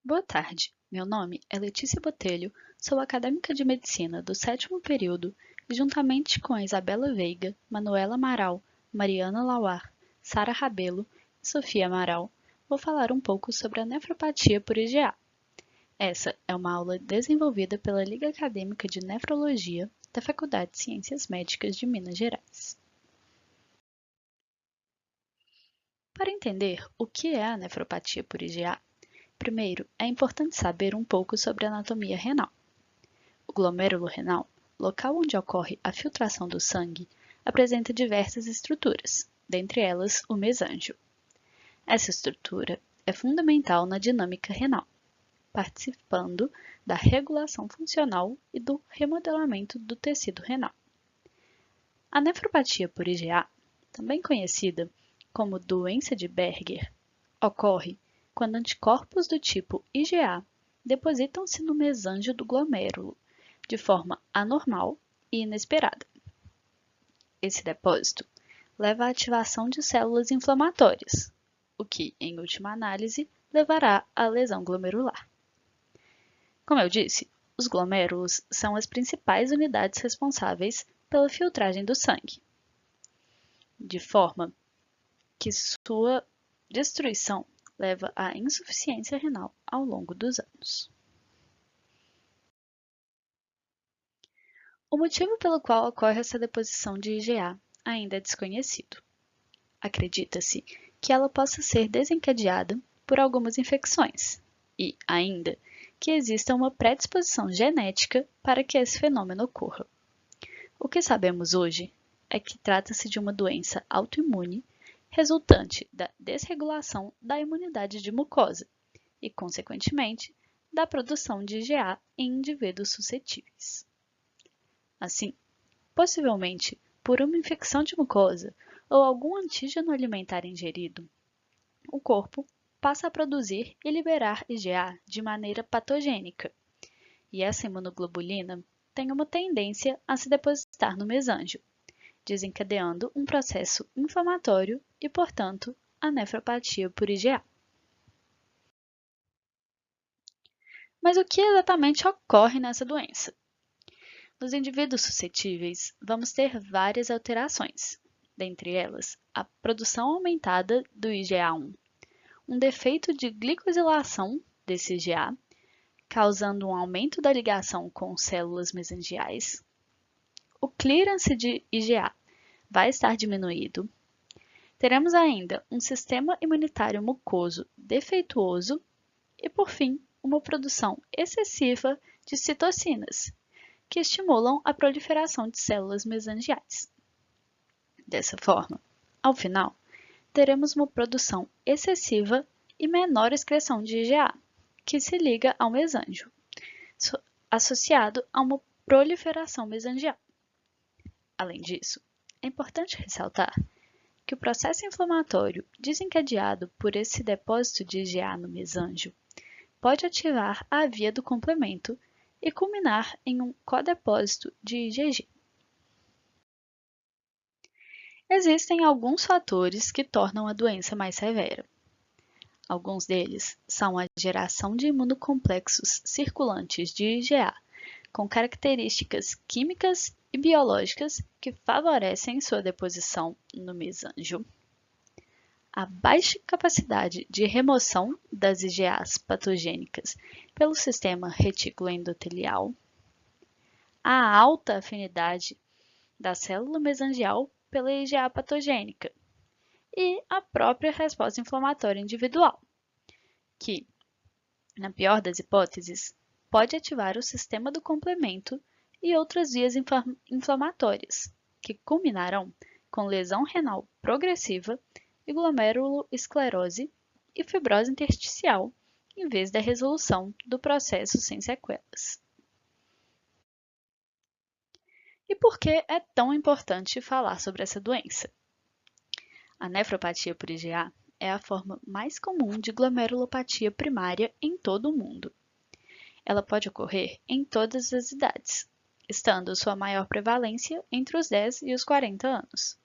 Boa tarde, meu nome é Letícia Botelho, sou acadêmica de medicina do 7º período e juntamente com a Isabela Veiga, Manuela Amaral, Mariana Lauar, Sara Rabelo e Sofia Amaral, vou falar um pouco sobre a nefropatia por IgA. Essa é uma aula desenvolvida pela Liga Acadêmica de Nefrologia da Faculdade de Ciências Médicas de Minas Gerais. Para entender o que é a nefropatia por IgA, primeiro, é importante saber um pouco sobre a anatomia renal. O glomérulo renal, local onde ocorre a filtração do sangue, apresenta diversas estruturas, dentre elas o mesângio. Essa estrutura é fundamental na dinâmica renal, participando da regulação funcional e do remodelamento do tecido renal. A nefropatia por IgA, também conhecida como doença de Berger, ocorre quando anticorpos do tipo IgA depositam-se no mesângio do glomérulo, de forma anormal e inesperada. Esse depósito leva à ativação de células inflamatórias, o que, em última análise, levará à lesão glomerular. Como eu disse, os glomérulos são as principais unidades responsáveis pela filtragem do sangue, de forma que sua destruição leva à insuficiência renal ao longo dos anos. O motivo pelo qual ocorre essa deposição de IgA ainda é desconhecido. Acredita-se que ela possa ser desencadeada por algumas infecções e, ainda, que exista uma predisposição genética para que esse fenômeno ocorra. O que sabemos hoje é que trata-se de uma doença autoimune resultante da desregulação da imunidade de mucosa e, consequentemente, da produção de IgA em indivíduos suscetíveis. Assim, possivelmente por uma infecção de mucosa ou algum antígeno alimentar ingerido, o corpo passa a produzir e liberar IgA de maneira patogênica, e essa imunoglobulina tem uma tendência a se depositar no mesângio, desencadeando um processo inflamatório e, portanto, a nefropatia por IgA. Mas o que exatamente ocorre nessa doença? Nos indivíduos suscetíveis, vamos ter várias alterações, dentre elas a produção aumentada do IgA1, um defeito de glicosilação desse IgA, causando um aumento da ligação com células mesangiais. O clearance de IgA vai estar diminuído. Teremos ainda um sistema imunitário mucoso defeituoso e, por fim, uma produção excessiva de citocinas, que estimulam a proliferação de células mesangiais. Dessa forma, ao final, teremos uma produção excessiva e menor excreção de IgA, que se liga ao mesângio, associado a uma proliferação mesangial. Além disso, é importante ressaltar que o processo inflamatório desencadeado por esse depósito de IgA no mesângio pode ativar a via do complemento e culminar em um codepósito de IgG. Existem alguns fatores que tornam a doença mais severa. Alguns deles são a geração de imunocomplexos circulantes de IgA, com características químicas e biológicas que favorecem sua deposição no mesângio, a baixa capacidade de remoção das IgAs patogênicas pelo sistema retículo endotelial, a alta afinidade da célula mesangial pela IgA patogênica e a própria resposta inflamatória individual, que, na pior das hipóteses, pode ativar o sistema do complemento e outras vias inflamatórias, que culminarão com lesão renal progressiva e glomeruloesclerose e fibrose intersticial, em vez da resolução do processo sem sequelas. E por que é tão importante falar sobre essa doença? A nefropatia por IgA é a forma mais comum de glomerulopatia primária em todo o mundo. Ela pode ocorrer em todas as idades, estando sua maior prevalência entre os 10 e os 40 anos.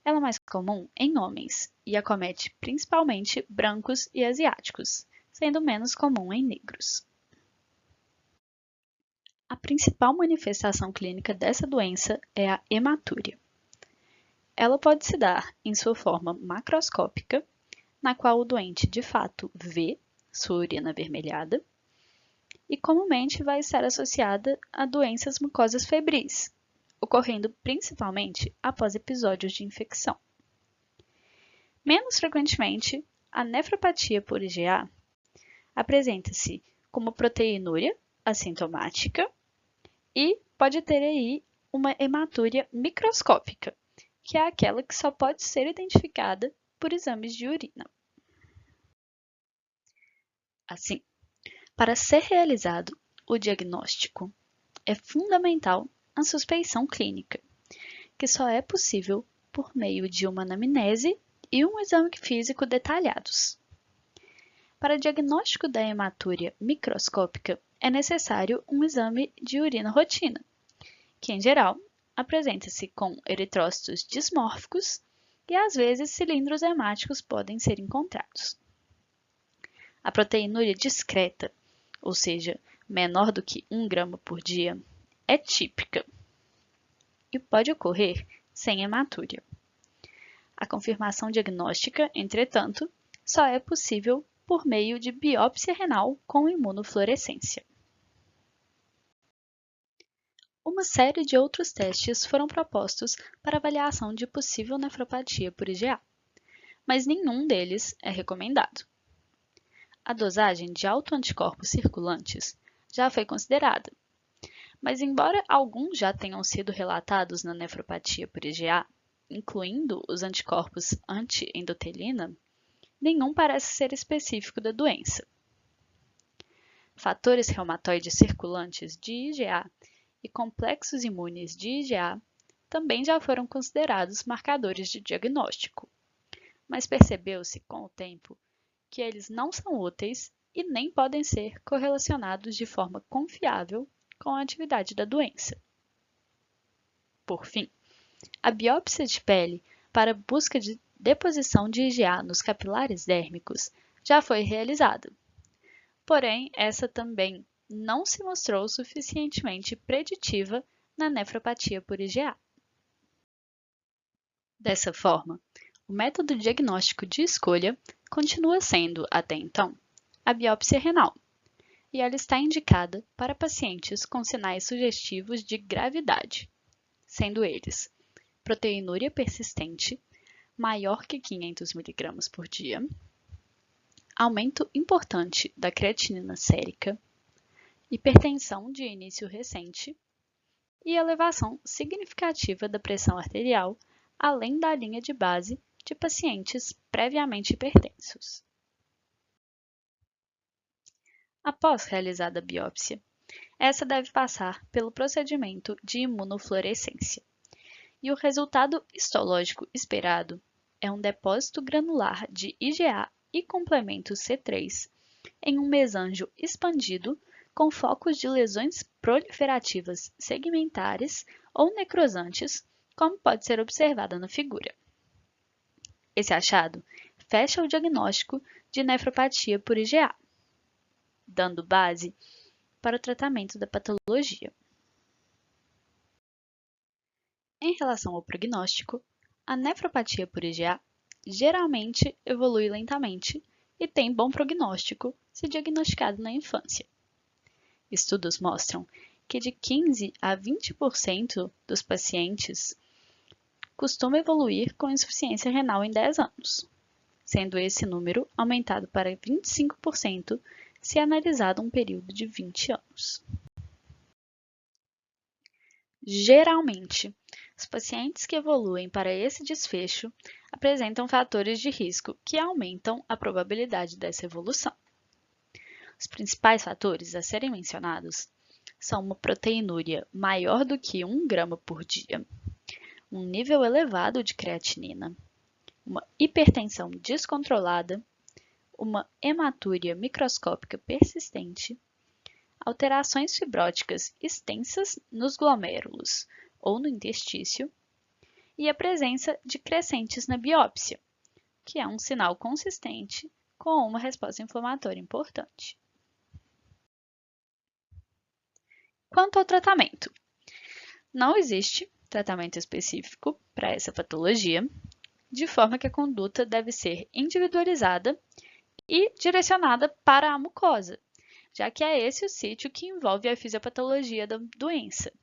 Ela é mais comum em homens e acomete principalmente brancos e asiáticos, sendo menos comum em negros. A principal manifestação clínica dessa doença é a hematúria. Ela pode se dar em sua forma macroscópica, na qual o doente de fato vê sua urina avermelhada, e comumente vai estar associada a doenças mucosas febris, ocorrendo principalmente após episódios de infecção. Menos frequentemente, a nefropatia por IgA apresenta-se como proteinúria assintomática e pode ter aí uma hematúria microscópica, que é aquela que só pode ser identificada por exames de urina. Assim, para ser realizado o diagnóstico, é fundamental a suspeição clínica, que só é possível por meio de uma anamnese e um exame físico detalhados. Para diagnóstico da hematúria microscópica, é necessário um exame de urina rotina, que em geral apresenta-se com eritrócitos dismórficos e às vezes cilindros hemáticos podem ser encontrados. A proteinúria discreta, ou seja, menor do que 1 grama por dia, é típica e pode ocorrer sem hematúria. A confirmação diagnóstica, entretanto, só é possível por meio de biópsia renal com imunofluorescência. Uma série de outros testes foram propostos para avaliação de possível nefropatia por IgA, mas nenhum deles é recomendado. A dosagem de autoanticorpos circulantes já foi considerada, mas embora alguns já tenham sido relatados na nefropatia por IgA, incluindo os anticorpos anti-endotelina, nenhum parece ser específico da doença. Fatores reumatoides circulantes de IgA e complexos imunes de IgA também já foram considerados marcadores de diagnóstico, mas percebeu-se com o tempo que eles não são úteis e nem podem ser correlacionados de forma confiável com a atividade da doença. Por fim, a biópsia de pele para busca de deposição de IgA nos capilares dérmicos já foi realizada, porém essa também não se mostrou suficientemente preditiva na nefropatia por IgA. Dessa forma, o método diagnóstico de escolha continua sendo, até então, a biópsia renal, e ela está indicada para pacientes com sinais sugestivos de gravidade, sendo eles proteinúria persistente, maior que 500 mg por dia, aumento importante da creatinina sérica, hipertensão de início recente e elevação significativa da pressão arterial, além da linha de base de pacientes previamente hipertensos. Após realizada a biópsia, essa deve passar pelo procedimento de imunofluorescência, e o resultado histológico esperado é um depósito granular de IgA e complemento C3 em um mesanjo expandido com focos de lesões proliferativas segmentares ou necrosantes, como pode ser observado na figura. Esse achado fecha o diagnóstico de nefropatia por IgA, dando base para o tratamento da patologia. Em relação ao prognóstico, a nefropatia por IgA geralmente evolui lentamente e tem bom prognóstico se diagnosticado na infância. Estudos mostram que de 15 a 20% dos pacientes costuma evoluir com insuficiência renal em 10 anos, sendo esse número aumentado para 25% se analisado um período de 20 anos. Geralmente, os pacientes que evoluem para esse desfecho apresentam fatores de risco que aumentam a probabilidade dessa evolução. Os principais fatores a serem mencionados são uma proteinúria maior do que 1 grama por dia, um nível elevado de creatinina, uma hipertensão descontrolada, uma hematúria microscópica persistente, alterações fibróticas extensas nos glomérulos ou no interstício e a presença de crescentes na biópsia, que é um sinal consistente com uma resposta inflamatória importante. Quanto ao tratamento, não existe tratamento específico para essa patologia, de forma que a conduta deve ser individualizada e direcionada para a mucosa, já que é esse o sítio que envolve a fisiopatologia da doença,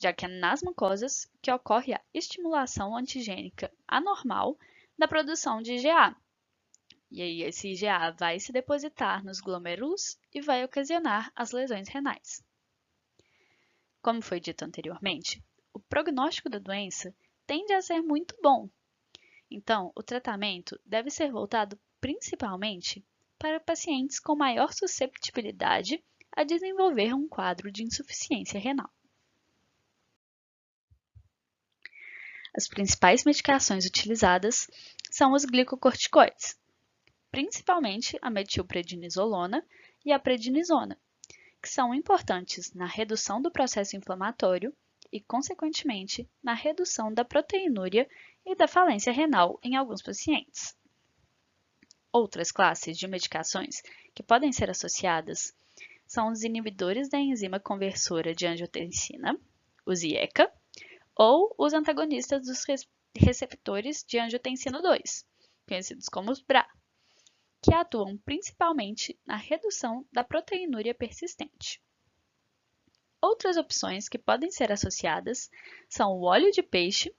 já que é nas mucosas que ocorre a estimulação antigênica anormal da produção de IgA. E aí esse IgA vai se depositar nos glômerulos e vai ocasionar as lesões renais. Como foi dito anteriormente, o prognóstico da doença tende a ser muito bom. Então, o tratamento deve ser voltado principalmente para pacientes com maior susceptibilidade a desenvolver um quadro de insuficiência renal. As principais medicações utilizadas são os glicocorticoides, principalmente a metilprednisolona e a prednisona, que são importantes na redução do processo inflamatório e, consequentemente, na redução da proteinúria e da falência renal em alguns pacientes. Outras classes de medicações que podem ser associadas são os inibidores da enzima conversora de angiotensina, os IECA, ou os antagonistas dos receptores de angiotensina 2, conhecidos como os BRA, que atuam principalmente na redução da proteinúria persistente. Outras opções que podem ser associadas são o óleo de peixe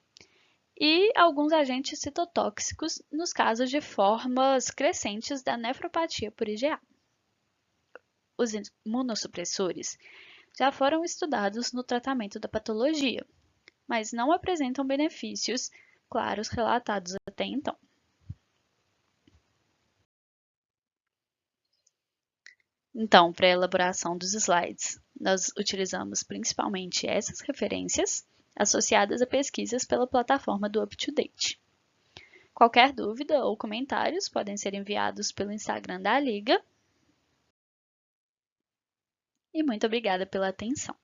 e alguns agentes citotóxicos nos casos de formas crescentes da nefropatia por IgA. Os imunossupressores já foram estudados no tratamento da patologia, mas não apresentam benefícios claros relatados até então. Então, para a elaboração dos slides, nós utilizamos principalmente essas referências associadas a pesquisas pela plataforma do UpToDate. Qualquer dúvida ou comentários podem ser enviados pelo Instagram da Liga. E muito obrigada pela atenção.